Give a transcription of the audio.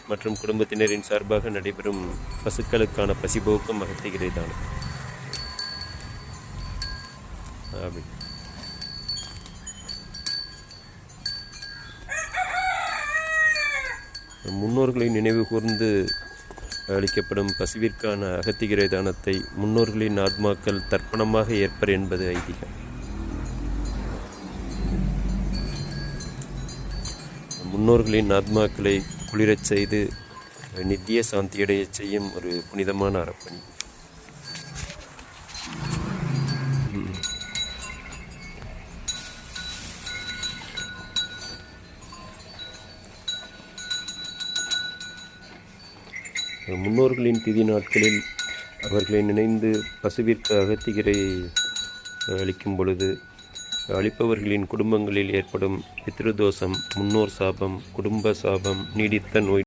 மற்றும் குடும்பத்தினரின் சார்பாக நடைபெறும் பசுக்களுக்கான பசிபோக்கும் அகத்திகரை தானம். முன்னோர்களை நினைவு கூர்ந்து அளிக்கப்படும் பசுவிற்கான அகத்திகரை தானத்தை முன்னோர்களின் ஆத்மாக்கள் தர்ப்பணமாக ஏற்பர் என்பது ஐதீகம். முன்னோர்களின் ஆத்மாக்களை குளிரச் செய்து நித்திய சாந்தியடைய செய்யும் ஒரு புனிதமான அறப்பணி. முன்னோர்களின் திதி நாட்களில் அவர்களை நினைந்து பசுவிற்கு அகத்திகரை அளிக்கும் பொழுது அளிப்பவர்களின் குடும்பங்களில் ஏற்படும் பித்ருதோஷம், முன்னோர் சாபம், குடும்ப சாபம், நீடித்த நோய்